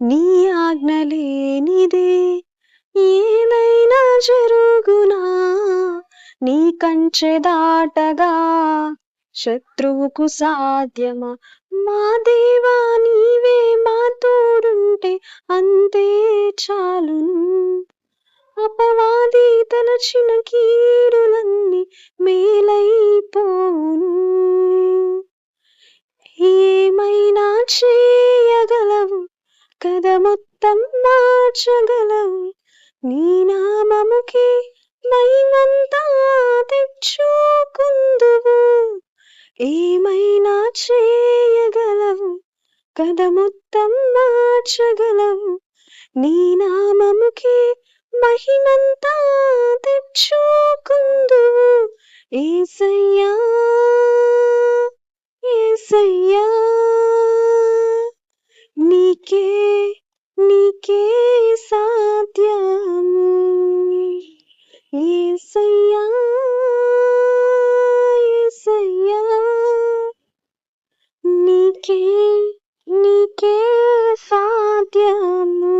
నీ ఆజ్ఞ లేనిదే ఏదైనా జరుగునా, నీ కంచె దాటగా శత్రువుకు సాధ్యమా? మా దేవా నీవే మా తోడుంటే అంతే చాలును. అపవాది తలచిన కీడులన్నీ మేలైపోవును. ఏమైనా చేయగలవు కథ మొత్తం మార్చగలవు, నీ నామముకే మహిమంతా తెచ్చుకుందువు. ఏమైనా చేయగలవు కథ మొత్తం మార్చగలవు, నీ నామముకే మహిమంతా తెచ్చుకుందువు. యేసయ్యా యేసయ్యా నీకే నీకే సాధ్యము. యేసయ్యా యేసయ్యా నీకే నీకే సాధ్యము.